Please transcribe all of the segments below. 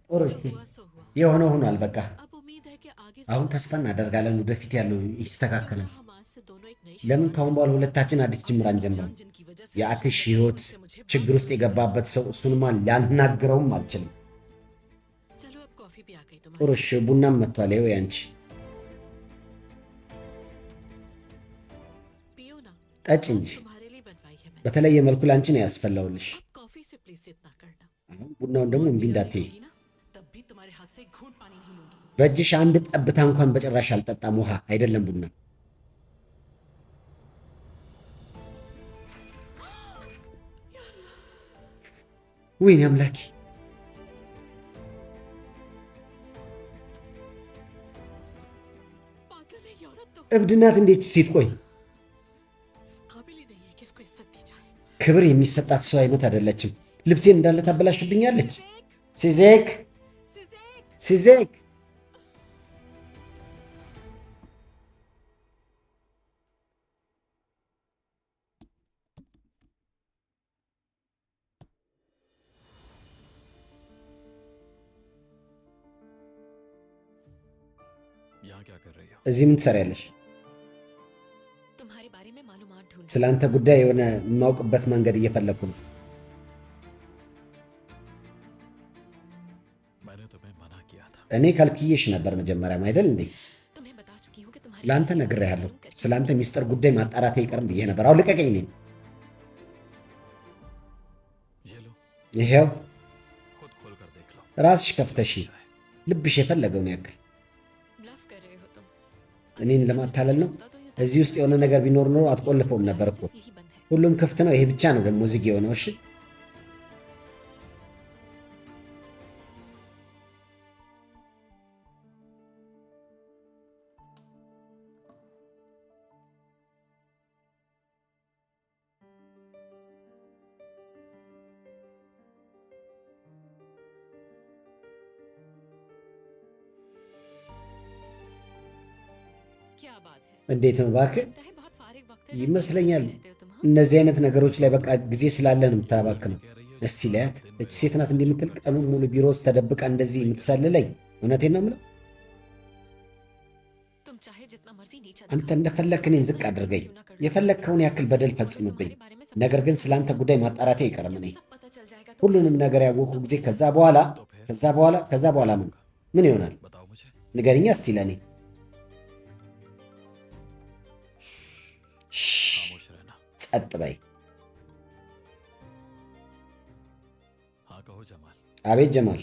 ኦሮቼ የሆነው ሆኗል። በቃ አሁን ተስፋ እናደርጋለን ወደፊት ያለው ይስተካከላል። ለምን ካሁን በኋላ ሁለታችን አዲስ ጅምር አንጀምርም? የአትሽ ህይወት ችግር ውስጥ የገባበት ሰው እሱንማ ላልናገረውም አልችልም። ጥሩሽ ቡናም መጥቷል። ይኸው ያንቺ ጠጭ እንጂ በተለየ መልኩ ላንቺ ነው ያስፈላውልሽ። ቡናውን ደግሞ እምቢ እንዳትይ። በእጅሽ አንድ ጠብታ እንኳን በጭራሽ አልጠጣም። ውሃ አይደለም ቡና። ወይኔ አምላኬ! እብድ ናት እንዴት ሴት! ቆይ ክብር የሚሰጣት ሰው አይነት አይደለችም። ልብሴን እንዳለ ታበላሽብኛለች። ሲዜክ ሲዜክ! እዚህ ምን ትሰሪያለሽ? ስለ አንተ ጉዳይ የሆነ የማውቅበት መንገድ እየፈለግኩ ነው። እኔ ካልክዬሽ ነበር መጀመሪያም አይደል እንዴ? ለአንተ ነግሬሃለሁ። ስለ አንተ ሚስጥር ጉዳይ ማጣራት አይቀርም ብዬ ነበር። አሁን ልቀቀኝ። እኔን ይሄው ራስሽ ከፍተሽ ልብሽ የፈለገውን ያክል እኔን ለማታለል ነው። እዚህ ውስጥ የሆነ ነገር ቢኖር ኖሮ አትቆልፈውም ነበር እኮ። ሁሉም ክፍት ነው። ይሄ ብቻ ነው ደግሞ ዝግ የሆነው። እሺ እንዴት ነው እባክህ? ይመስለኛል እነዚህ አይነት ነገሮች ላይ በቃ ጊዜ ስላለ ነው የምታባክነው። እስቲ ላያት። እች ሴት ናት እንደምትል ቀኑን ሙሉ ቢሮ ውስጥ ተደብቃ እንደዚህ የምትሰልለኝ። እውነቴን ነው የምለው። አንተ እንደፈለክ እኔን ዝቅ አድርገኝ፣ የፈለግከውን ያክል በደል ፈጽምብኝ። ነገር ግን ስለ አንተ ጉዳይ ማጣራቴ አይቀርም። እኔ ሁሉንም ነገር ያወቅሁ ጊዜ ከዛ በኋላ ምን ይሆናል ንገርኛ እስቲ ለእኔ። ጸጥ በይ። አቤት ጀማል፣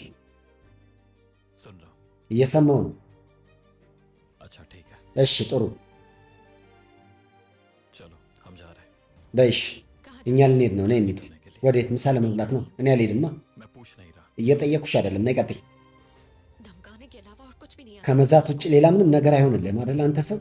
እየሰማሁ ነው። እሺ ጥሩ በይሽ። እኛ ልንሄድ ነው። ነይ እንሂድ። ወዴት? ምሳ ለመብላት ነው። እኔ አልሄድማ። እየጠየኩሽ አይደለም። ነይ ቀጥይ። ከመዛት ውጭ ሌላ ምንም ነገር አይሆንልህም አይደል አንተ ሰው?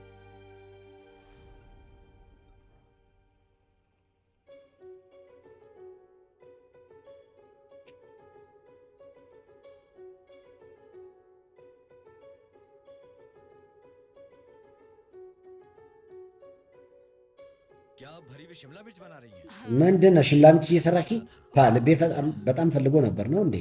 ምንድን ነው ሽምላ ምች እየሰራች? ልቤ በጣም ፈልጎ ነበር ነው እንዴ?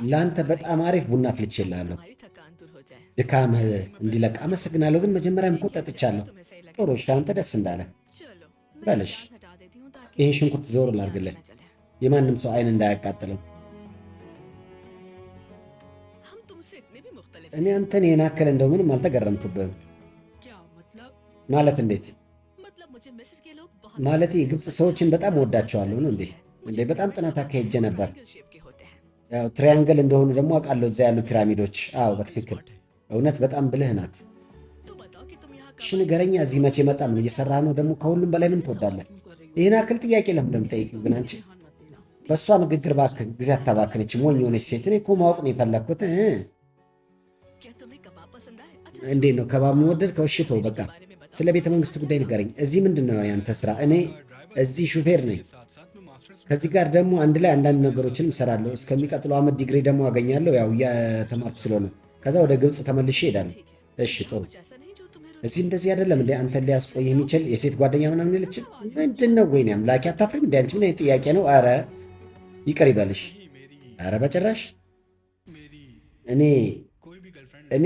ለአንተ በጣም አሪፍ ቡና አፍልቼልሃለሁ። ድካምህ እንዲለቅ አመሰግናለሁ። ግን መጀመሪያም እኮ ጠጥቻለሁ። ጥሩ እሺ፣ አንተ ደስ እንዳለ በልሽ። ይሄ ሽንኩርት ዞር ላድርግልህ፣ የማንም ሰው አይን እንዳያቃጥለው። እኔ አንተን ይሄን ያክል እንደው ምንም አልተገረምኩብህም። ማለት እንዴት? ማለት የግብፅ ሰዎችን በጣም ወዳቸዋለሁ ነው እንዴ? በጣም ጥናት አካሄጄ ነበር። ያው ትሪያንግል እንደሆኑ ደግሞ አውቃለሁ፣ እዛ ያሉ ፒራሚዶች። አዎ በትክክል እውነት በጣም ብልህ ናት። እሺ ንገረኛ፣ እዚህ መቼ መጣ? ምን እየሰራ ነው ደግሞ? ከሁሉም በላይ ምን ትወዳለህ? ይህን አክል ጥያቄ ለምን እንደምጠይቅ ግን አንቺ በእሷ ንግግር እባክህ ጊዜ አታባክነች። ሞኝ የሆነች ሴት። እኔ እኮ ማወቅ ነው የፈለግኩት። እንዴት ነው ከባብ መወደድ? ከውሽቶ በቃ ስለ ቤተ መንግስት ጉዳይ ንገረኝ። እዚህ ምንድን ነው ያንተ ስራ? እኔ እዚህ ሹፌር ነኝ። ከዚህ ጋር ደግሞ አንድ ላይ አንዳንድ ነገሮችንም እሰራለሁ። እስከሚቀጥለው ዓመት ዲግሪ ደግሞ አገኛለሁ፣ ያው እየተማርኩ ስለሆነ። ከዛ ወደ ግብፅ ተመልሼ እሄዳለሁ። እሺ ጥሩ። እዚህ እንደዚህ አይደለም እንደ አንተን ሊያስቆይ የሚችል የሴት ጓደኛ ምናምን የለችም? ምንድን ነው? ወይኔ አምላኬ አታፍሪም? እንደ አንቺ ምን አይነት ጥያቄ ነው? አረ ይቅር ይበልሽ። አረ በጭራሽ እኔ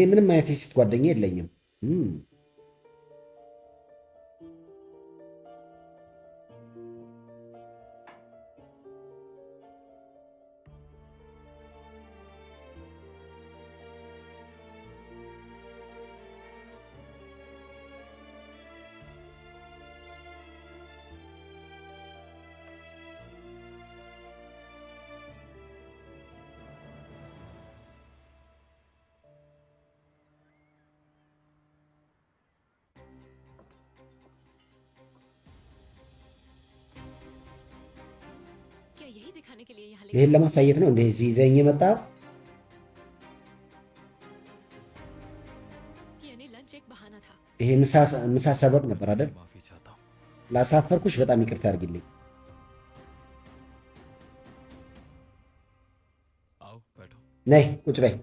ምንም አይነት የሴት ጓደኛ የለኝም። ይህን ለማሳየት ነው እንደዚህ ይዘኝ የመጣ። ይሄ ምሳ ሰበብ ነበር አይደል? ላሳፈርኩሽ በጣም ይቅርታ አድርጊልኝ። ነይ ቁጭ በይ።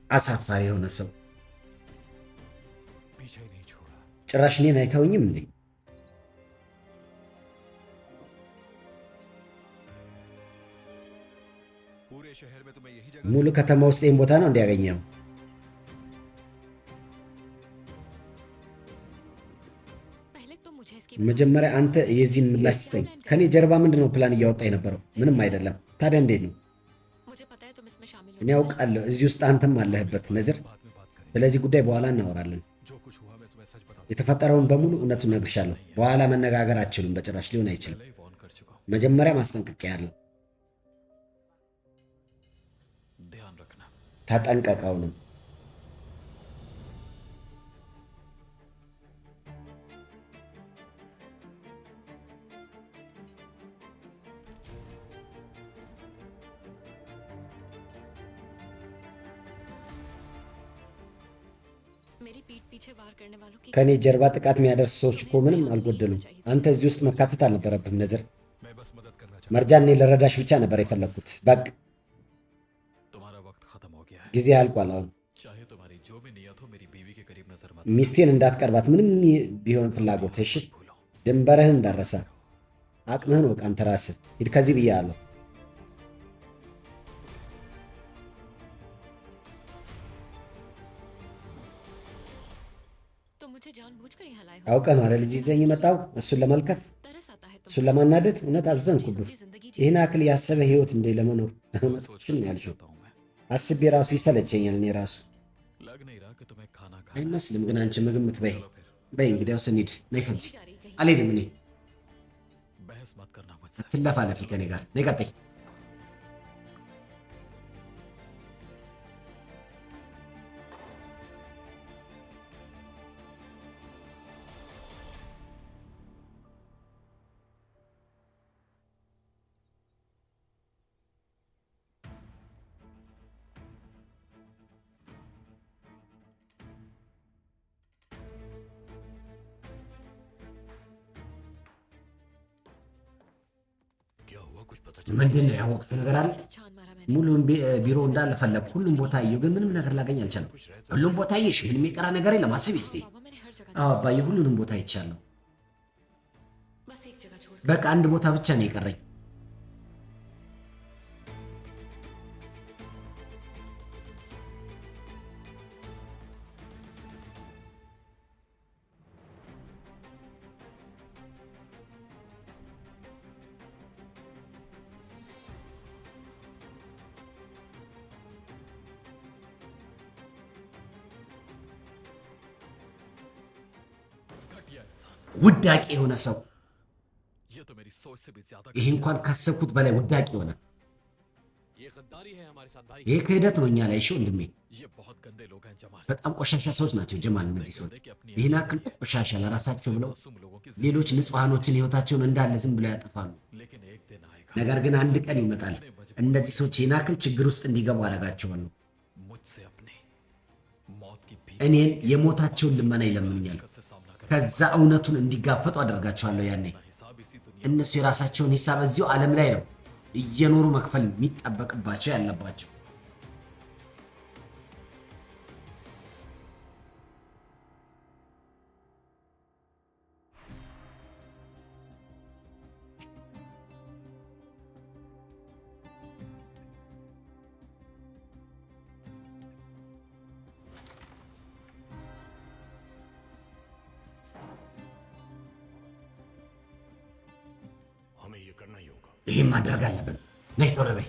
አሳፋሪ የሆነ ሰው ጭራሽ እኔን አይተውኝም እንዴ? ሙሉ ከተማ ውስጥ ይህን ቦታ ነው እንዲያገኘው። መጀመሪያ አንተ የዚህን ምላሽ ስጠኝ። ከኔ ጀርባ ምንድን ነው ፕላን እያወጣ የነበረው? ምንም አይደለም። ታዲያ እንዴት ነው? እኔ ያውቃለሁ እዚህ ውስጥ አንተም አለህበት ነዝር። ስለዚህ ጉዳይ በኋላ እናወራለን። የተፈጠረውን በሙሉ እውነቱን እነግርሻለሁ። በኋላ መነጋገር አትችሉም፣ በጭራሽ ሊሆን አይችልም። መጀመሪያ ማስጠንቀቂያ ያለው ተጠንቀቀውንም ከእኔ ጀርባ ጥቃት የሚያደርሱ ሰዎች እኮ ምንም አልጎደሉም። አንተ እዚህ ውስጥ መካተት አልነበረብህም ነዝር። መርጃን እኔ ልረዳሽ ብቻ ነበር የፈለግኩት። በቃ ጊዜ አልቋል። አሁን ሚስቴን እንዳትቀርባት ምንም ቢሆን ፍላጎት። እሺ ድንበርህን እንዳረሳ አቅምህን ወቅ። አንተ ራስህ ሂድ ከዚህ ብያለሁ። አውቀህ ነው አይደል እዚህ ይዘኝ የመጣው? እሱን ለመልከፍ፣ እሱን ለማናደድ። እውነት አዘንኩብህ። ይህን አክል ያሰበ ህይወት እንደ ለመኖር ሽን ያልሽው አስቤ ራሱ ይሰለቸኛል። እኔ ራሱ አይመስልም። ግን አንቺ ምግብ ምትበይ በይ። እንግዲያውስ እንሂድ። ነይ ከዚህ አልሄድም እኔ። አትለፋለፊ ከኔ ጋር ነይ። ቀጥይ። ምንድን ነው ያወቅት ነገር አለ? ሙሉን ቢሮ እንዳለ ፈለግኩ። ሁሉም ቦታ አየሁ፣ ግን ምንም ነገር ላገኝ አልቻለም። ሁሉም ቦታ አየሽ? ምንም የቀረ ነገር የለም። አስቢ እስቲ። አዎ አባዬ፣ ሁሉንም ቦታ አይቻለሁ። በቃ አንድ ቦታ ብቻ ነው የቀረኝ። ውዳቂ የሆነ ሰው ይህ እንኳን ካሰብኩት በላይ ውዳቂ ሆነ። ይሄ ክህደት ነው እኛ ላይ። እሺ ወንድሜ በጣም ቆሻሻ ሰዎች ናቸው ጀማል። እነዚህ ሰዎች ይህን ያክል ቆሻሻ ለራሳቸው ብለው ሌሎች ንጹሐኖችን ህይወታቸውን እንዳለ ዝም ብለው ያጠፋሉ። ነገር ግን አንድ ቀን ይመጣል እነዚህ ሰዎች ይህን ያክል ችግር ውስጥ እንዲገቡ አደርጋቸዋለሁ። እኔን የሞታቸውን ልመና ይለምኑኛል። ከዛ እውነቱን እንዲጋፈጡ አደርጋቸዋለሁ። ያኔ እነሱ የራሳቸውን ሂሳብ እዚሁ ዓለም ላይ ነው እየኖሩ መክፈል የሚጠበቅባቸው ያለባቸው። ይህም ማድረግ አለብን። ነይ ቶሎ በይ።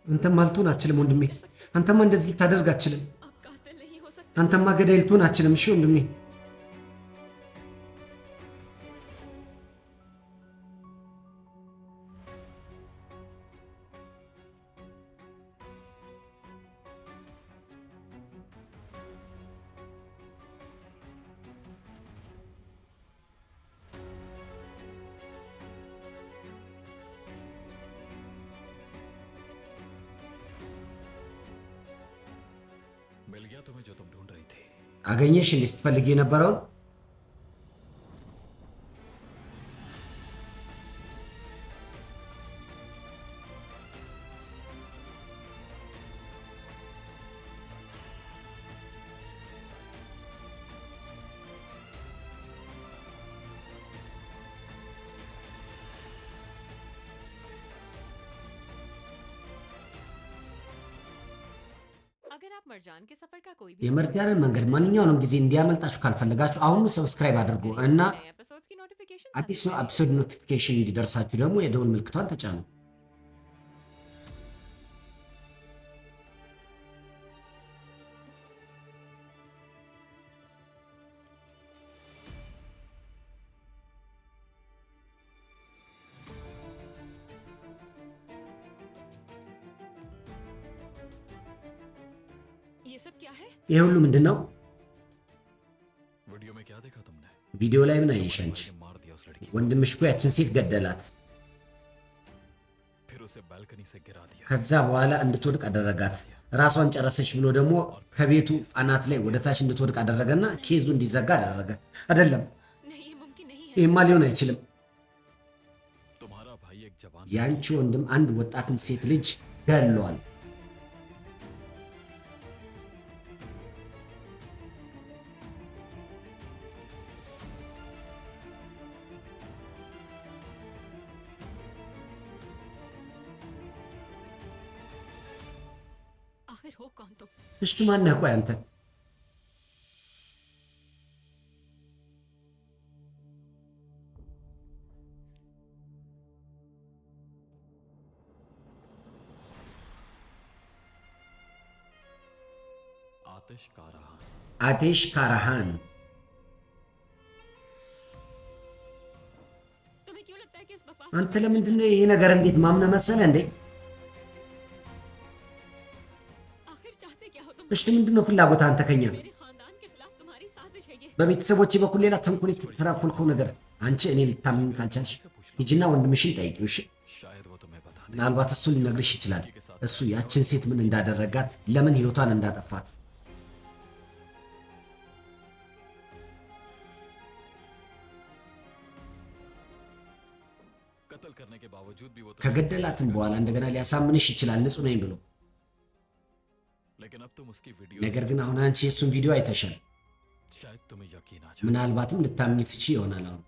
አንተማ ልትሆን አትችልም ወንድሜ። አንተማ እንደዚህ ልታደርግ አትችልም። አንተማ ገዳይ ልትሆን አትችልም። እሺ ወንድሜ አገኘሽ እንዴ ስትፈልጊ የነበረውን? የመርጃንን መንገድ ማንኛውንም ጊዜ እንዲያመልጣችሁ ካልፈለጋችሁ አሁኑ ሰብስክራይብ አድርጉ እና አዲሱ ኤፒሶድ ኖቲፊኬሽን እንዲደርሳችሁ ደግሞ የደውል ምልክቷን ተጫኑ። ይህ ሁሉ ምንድን ነው? ቪዲዮ ላይ ምን አየሽ አንቺ? ወንድምሽ እኮ ያችን ሴት ገደላት። ከዛ በኋላ እንድትወድቅ አደረጋት። ራሷን ጨረሰች ብሎ ደግሞ ከቤቱ አናት ላይ ወደ ታች እንድትወድቅ አደረገና ኬዙ እንዲዘጋ አደረገ። አይደለም፣ ይህማ ሊሆን አይችልም። የአንቺ ወንድም አንድ ወጣትን ሴት ልጅ ገሏል። እሺ ማነህ? ቆይ አንተ አቴሽ ካራሃን አንተ ለምንድን ነው ይሄ ነገር እንዴት ማምነህ መሰለህ እንዴ? እሺ ምንድን ነው ፍላጎት አንተ ከኛ በቤተሰቦቼ በኩል ሌላ ተንኮል የተተራኮልከው ነገር አንቺ እኔ ልታምኝ ካልቻልሽ ሂጂና ወንድምሽን ጠይቂው። እሺ ምናልባት እሱ ሊነግርሽ ይችላል። እሱ ያችን ሴት ምን እንዳደረጋት፣ ለምን ህይወቷን እንዳጠፋት። ከገደላትም በኋላ እንደገና ሊያሳምንሽ ይችላል ንጹህ ነኝ ብሎ። ነገር ግን አሁን አንቺ የእሱን ቪዲዮ አይተሻል። ምናልባትም ልታምኝ ትችይ ይሆናል። አሁን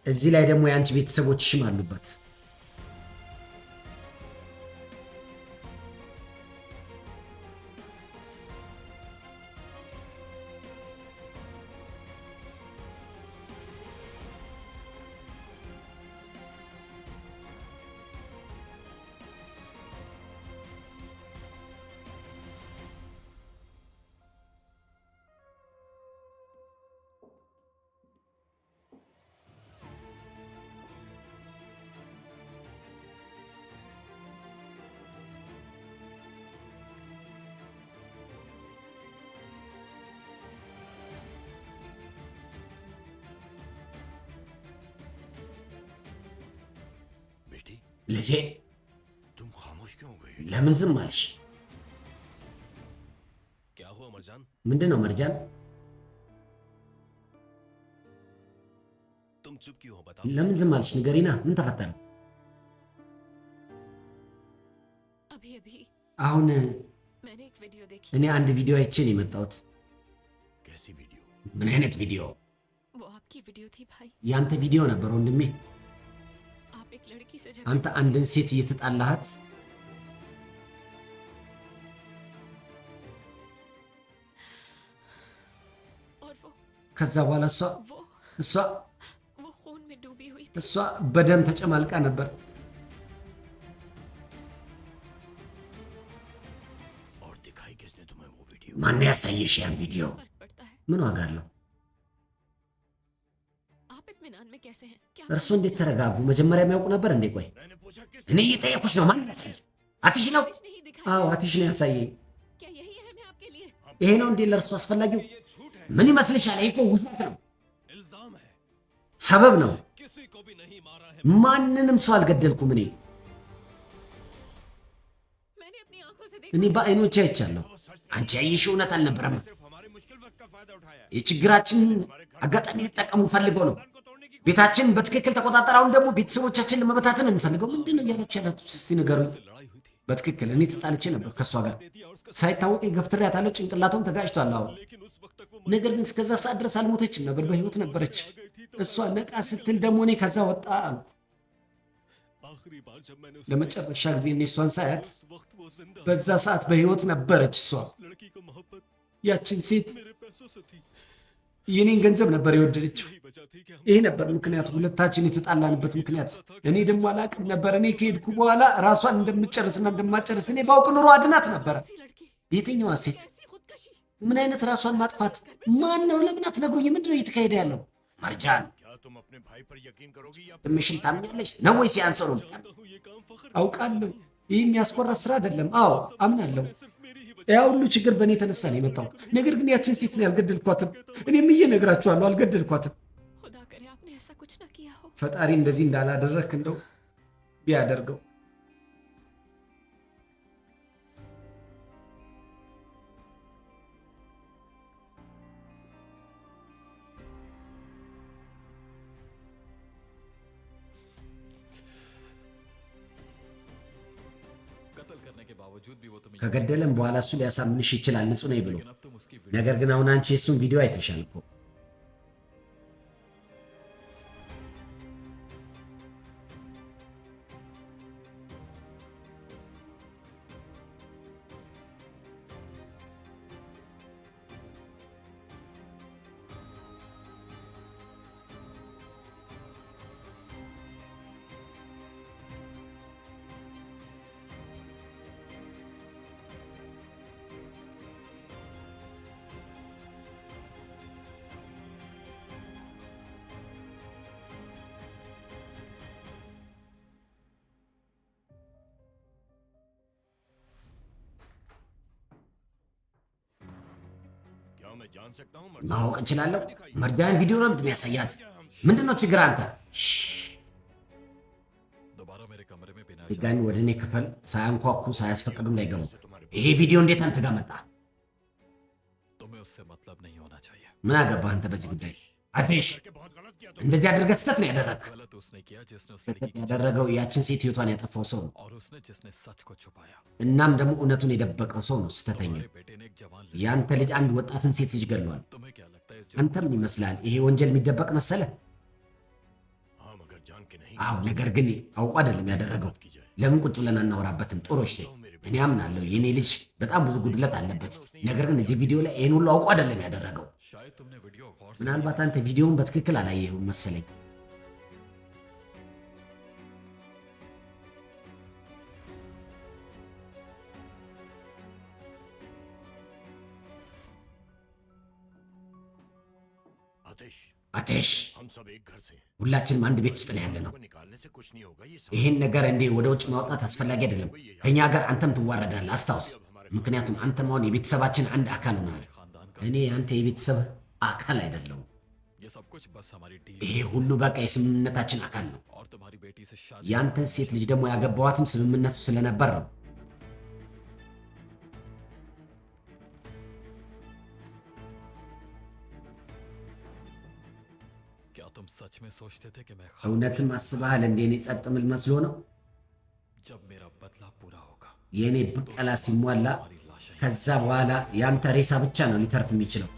እዚህ ላይ ደግሞ የአንቺ ቤተሰቦችሽም አሉበት። ልጄ ለምን ዝም አልሽ? ምንድን ነው መርጃን? ለምን ዝም አልሽ? ንገሪና፣ ምን ተፈጠረ? አሁን እኔ አንድ ቪዲዮ አይቼ ነው የመጣሁት። ምን አይነት ቪዲዮ? ያንተ ቪዲዮ ነበር ወንድሜ። አንተ አንድን ሴት እየተጣላሃት ከዛ በኋላ እሷ በደም ተጨማልቃ ነበር። ማን ያሳየሽ ያን ቪዲዮ? ምን ዋጋ አለው? እርሱ እንዴት ተረጋጉ? መጀመሪያ የሚያውቁ ነበር እንዴ? ቆይ እኔ እየጠየኩሽ ነው። ማን ያሳየ? አትሽ ነው? አዎ አትሽ ነው ያሳየኝ። ይሄ ነው እንዴ ለእርሱ አስፈላጊው? ምን ይመስልሻል? ይሄ እኮ ውሸት ነው፣ ሰበብ ነው። ማንንም ሰው አልገደልኩም። እኔ በአይኖቼ አይቻለሁ። አንቺ ያየሽው እውነት አልነበረም። የችግራችን አጋጣሚ ሊጠቀሙ ፈልገው ነው። ቤታችን በትክክል ተቆጣጠር። አሁን ደግሞ ቤተሰቦቻችን ለመበታተን ነው የሚፈልገው። ምንድን ነው እያላችሁ ያላችሁ? እስቲ ንገሩኝ። በትክክል እኔ ተጣልቼ ነበር ከእሷ ጋር ሳይታወቅ ገፍትሬያታለሁ። ጭንቅላቷም ተጋጭቷል። አሁን ነገር ግን እስከዛ ሰዓት ድረስ አልሞተችም ነበር፣ በህይወት ነበረች። እሷ ነቃ ስትል ደግሞ እኔ ከዛ ወጣ አልኩ። ለመጨረሻ ጊዜ እኔ እሷን ሳያት በዛ ሰዓት በህይወት ነበረች። እሷ ያችን ሴት የኔን ገንዘብ ነበር የወደደችው። ይሄ ነበር ምክንያቱ፣ ሁለታችን የተጣላንበት ምክንያት። እኔ ደግሞ አላቅም ነበር። እኔ ከሄድኩ በኋላ ራሷን እንደምጨርስና እንደማጨርስ እኔ ባውቅ ኑሮ አድናት ነበረ። የትኛዋ ሴት? ምን አይነት ራሷን ማጥፋት? ማን ነው? ለምን አትነግሩኝ? ምንድን ነው እየተካሄደ ያለው? መርጃን ትንሽን ታምኛለሽ ነው ወይስ ያን ሰው ነው? አውቃለሁ ይህ የሚያስኮራ ስራ አይደለም። አዎ አምናለሁ። ያ ሁሉ ችግር በእኔ የተነሳ ነው የመጣው። ነገር ግን ያችን ሴት ነው ያልገደልኳትም። እኔም እየነግራችኋለሁ አልገደልኳትም። ፈጣሪ እንደዚህ እንዳላደረክ እንደው ቢያደርገው። ከገደለም በኋላ እሱ ሊያሳምንሽ ይችላል ንጹህ ነኝ ብሎ። ነገር ግን አሁን አንቺ የእሱን ቪዲዮ አይተሻል እኮ። ማወቅ እንችላለሁ? መርጃን ቪዲዮ ነው እንደሚያሳያት። ምንድነው ችግር አንተ? ድጋሚ ወደ እኔ ክፍል ሳያንኳኩ ሳያስፈቅዱ እንዳይገቡ። ይሄ ቪዲዮ እንዴት አንተ ጋር መጣ? ምን አገባህ አንተ በዚህ ጉዳይ? አቴሽ እንደዚህ አድርገህ ስህተት ነው ያደረግ። ያደረገው ያችን ሴት ህይወቷን ያጠፋው ሰው ነው። እናም ደግሞ እውነቱን የደበቀው ሰው ነው ስህተተኛ። ያንተ ልጅ አንድ ወጣትን ሴት ልጅ ገድሏል። አንተም ይመስላል ይሄ ወንጀል የሚደበቅ መሰለ? አዎ፣ ነገር ግን አውቆ አይደለም ያደረገው። ለምን ቁጭ ብለን አናወራበትም? ጥሩ እሺ፣ እኔ አምናለሁ የኔ ልጅ በጣም ብዙ ጉድለት አለበት። ነገር ግን እዚህ ቪዲዮ ላይ ይህን ሁሉ አውቆ አይደለም ያደረገው። ምናልባት አንተ ቪዲዮውን በትክክል አላየኸውም መሰለኝ። አቴሽ ሁላችንም አንድ ቤት ውስጥ ነው ያለነው። ይህን ነገር እንዴ ወደ ውጭ ማውጣት አስፈላጊ አይደለም። ከኛ ጋር አንተም ትዋረዳለህ፣ አስታውስ። ምክንያቱም አንተም አሁን የቤተሰባችን አንድ አካል ሆነሃል። እኔ አንተ የቤተሰብ አካል አይደለሁም። ይሄ ሁሉ በቃ የስምምነታችን አካል ነው። ያንተን ሴት ልጅ ደግሞ ያገባዋትም ስምምነቱ ስለነበር ነው። እውነትም አስበሃል እንዴ? እኔ ጸጥ ምል መስሎ ነው? የእኔ ብቀላ ሲሟላ ከዛ በኋላ ያንተ ሬሳ ብቻ ነው ሊተርፍ የሚችለው።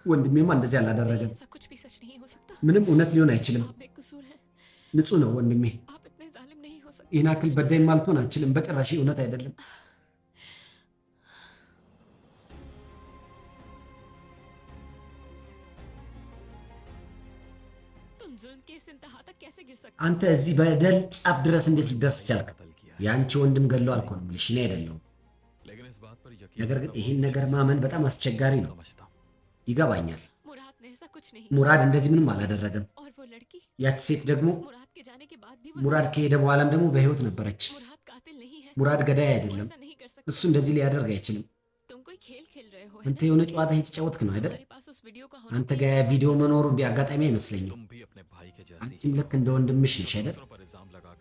ወንድሜማ እንደዚህ አላደረገም። ምንም እውነት ሊሆን አይችልም። ንጹህ ነው ወንድሜ። ይህን አክል በዳይ ማልቶን አንችልም። በጭራሽ እውነት አይደለም። አንተ እዚህ በደል ጫፍ ድረስ እንዴት ሊደርስ ቻልክ? የአንቺ ወንድም ገለው አልኮን ብልሽ እኔ አይደለሁም። ነገር ግን ይህን ነገር ማመን በጣም አስቸጋሪ ነው። ይገባኛል። ሙራድ እንደዚህ ምንም አላደረገም። ያች ሴት ደግሞ ሙራድ ከሄደ በኋላም ደግሞ በህይወት ነበረች። ሙራድ ገዳይ አይደለም። እሱ እንደዚህ ሊያደርግ አይችልም። አንተ የሆነ ጨዋታ የተጫወትክ ነው አይደል? አንተ ጋ ቪዲዮ መኖሩ ቢአጋጣሚ አይመስለኝም። አንቺም ልክ እንደ ወንድምሽ ነሽ አይደል?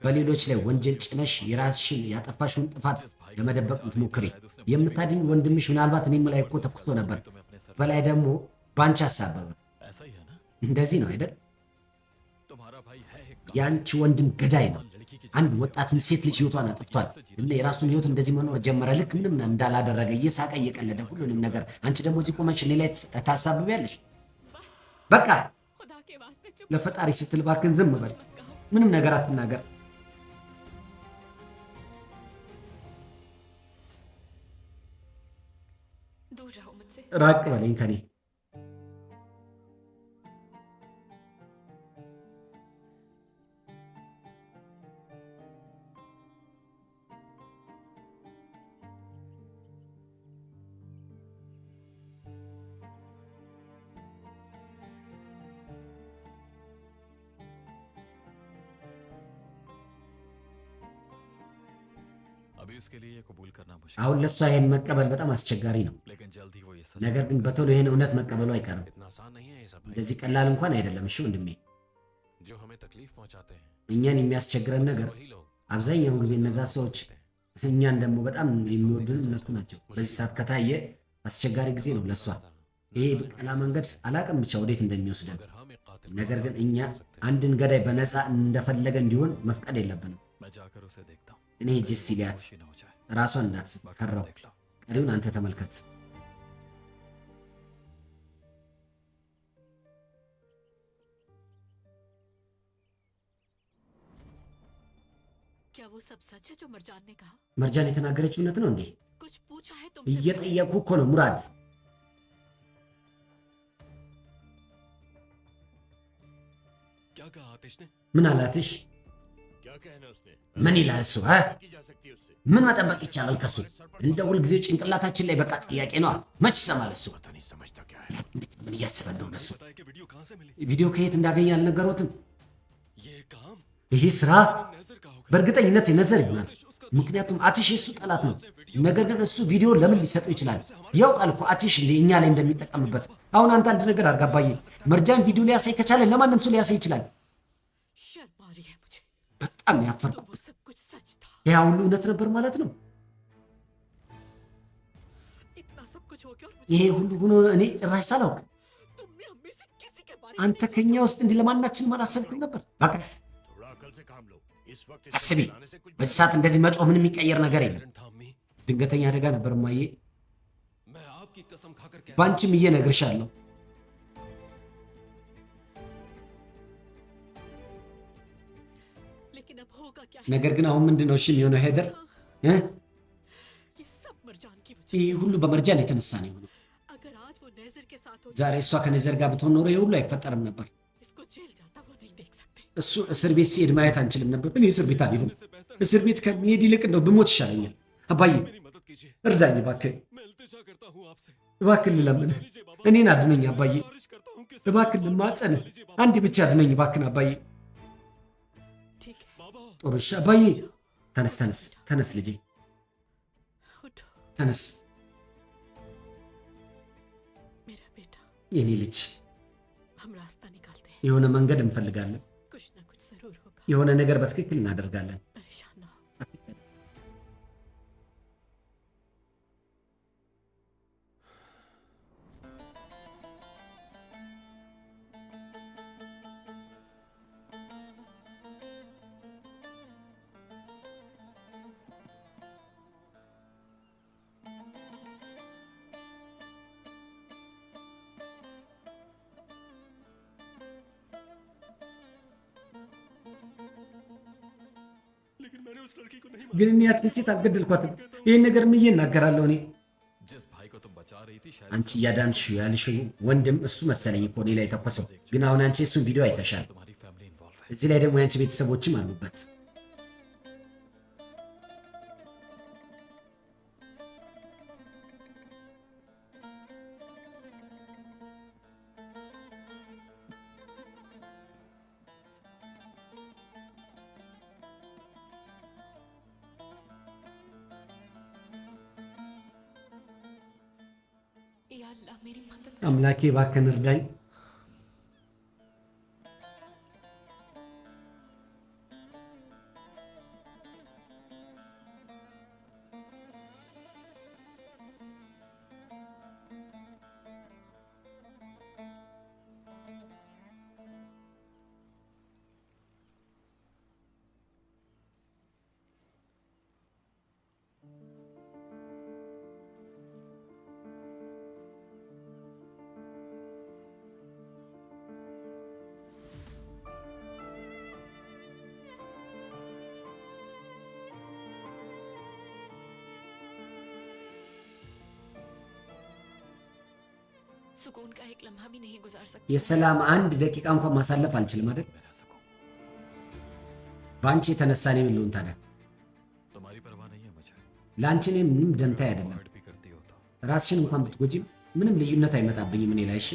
በሌሎች ላይ ወንጀል ጭነሽ የራስሽን ያጠፋሽውን ጥፋት ለመደበቅ ምትሞክሪ። የምታድኝ ወንድምሽ ምናልባት እኔም ላይ እኮ ተኩሶ ነበር። በላይ ደግሞ ባንቺ አሳበበ። እንደዚህ ነው አይደል? የአንቺ ወንድም ገዳይ ነው። አንድ ወጣትን ሴት ልጅ ህይወቷን አጥፍቷል እና የራሱን ህይወት እንደዚህ መኖር ጀመረ፣ ልክ ምንም እንዳላደረገ እየሳቀ እየቀለደ ሁሉንም ነገር። አንቺ ደግሞ እዚህ ቆመሽ እኔ ላይ ታሳብቢያለሽ። በቃ ለፈጣሪ ስትል እባክህን ዝም በል፣ ምንም ነገር አትናገር። ራቅ በለኝ ከኔ። አሁን ለእሷ ይህን መቀበል በጣም አስቸጋሪ ነው። ነገር ግን በቶሎ ይህን እውነት መቀበሉ አይቀርም። እንደዚህ ቀላል እንኳን አይደለም። እሺ ወንድሜ፣ እኛን የሚያስቸግረን ነገር አብዛኛውን ጊዜ እነዛ ሰዎች እኛን ደግሞ በጣም የሚወዱን እነሱ ናቸው። በዚህ ሰዓት ከታየ አስቸጋሪ ጊዜ ነው ለእሷ። ይሄ ብቀላ መንገድ አላቅም ብቻ ወዴት እንደሚወስደን። ነገር ግን እኛ አንድን ገዳይ በነፃ እንደፈለገ እንዲሆን መፍቀድ የለብንም። እኔ ሄጄ እስቲ ሊያት ራሷን እንዳትስት ፈራው። ቀሪውን አንተ ተመልከት። መርጃን የተናገረችው እውነት ነው እንዴ? እየጠየኩ እኮ ነው ሙራድ። ምን አላትሽ? ምን ይላል እሱ? ምን መጠበቅ ይቻላል ከሱ? እንደ ሁልጊዜው ጭንቅላታችን ላይ በቃ ጥያቄ ነዋ። መች ይሰማል እሱ? ምን እያስበ እንደሆነ እሱ ቪዲዮ ከየት እንዳገኘ አልነገሮትም። ይሄ ስራ በእርግጠኝነት የነዘር ይሆናል። ምክንያቱም አቲሽ የእሱ ጠላት ነው። ነገር ግን እሱ ቪዲዮ ለምን ሊሰጠው ይችላል? ያውቃል እኮ አቲሽ እኛ ላይ እንደሚጠቀምበት። አሁን አንተ አንድ ነገር አድርግ አባዬ። መርጃን ቪዲዮ ሊያሳይ ከቻለ ለማንም ሰው ሊያሳይ ይችላል። በጣም ያፈርኩ። ያ ሁሉ እውነት ነበር ማለት ነው። ይሄ ሁሉ ሆኖ እኔ ጭራሽ ሳላውቅ አንተ ከኛ ውስጥ እንዲህ ለማናችንም አላሰብኩም ነበር። በቃ አስቢ፣ በዚህ ሰዓት እንደዚህ መጮህ ምንም የሚቀየር ነገር የለም። ድንገተኛ አደጋ ነበር ማዬ፣ በአንቺም እየነግርሻለሁ። ነገር ግን አሁን ምንድን ነው እሺ የሚሆነው? ሄደር ይህ ሁሉ በመርጃን የተነሳ ነው የሆነው። ዛሬ እሷ ከኔዘር ጋር ብትሆን ኖሮ ይህ ሁሉ አይፈጠርም ነበር። እሱ እስር ቤት ሲሄድ ማየት አንችልም ነበር። እኔ እስር ቤት አልሄድም። እስር ቤት ከሚሄድ ይልቅ እንደው ብሞት ይሻለኛል። አባዬ እርዳኝ እባክህ፣ እባክህ ልለምን፣ እኔን አድነኝ አባዬ፣ እባክህ ልማጸንህ፣ አንዴ ብቻ አድነኝ እባክህን አባዬ። ጥሩ እሺ አባዬ፣ ተነስ ተነስ ተነስ ልጄ ተነስ፣ የኔ ልጅ። የሆነ መንገድ እንፈልጋለን፣ የሆነ ነገር በትክክል እናደርጋለን። ግን እኔ ያችን ሴት አልገደልኳትም። ይህን ነገር ምዬ እናገራለሁ እኔ። አንቺ እያዳንሽው ያልሽው ወንድም እሱ መሰለኝ እኮ እኔ ላይ ተኮሰው። ግን አሁን አንቺ እሱን ቪዲዮ አይተሻል። እዚህ ላይ ደግሞ የአንቺ ቤተሰቦችም አሉበት። አምላኬ እባክህን እርዳኝ። የሰላም አንድ ደቂቃ እንኳን ማሳለፍ አልችልም አይደል? በአንቺ የተነሳ እኔ ምን ልሆን ታዲያ? ለአንቺ እኔ ምንም ደንታ አይደለም። ራስሽን እንኳን ብትጎጂም ምንም ልዩነት አይመጣብኝም እኔ ላይ። እሺ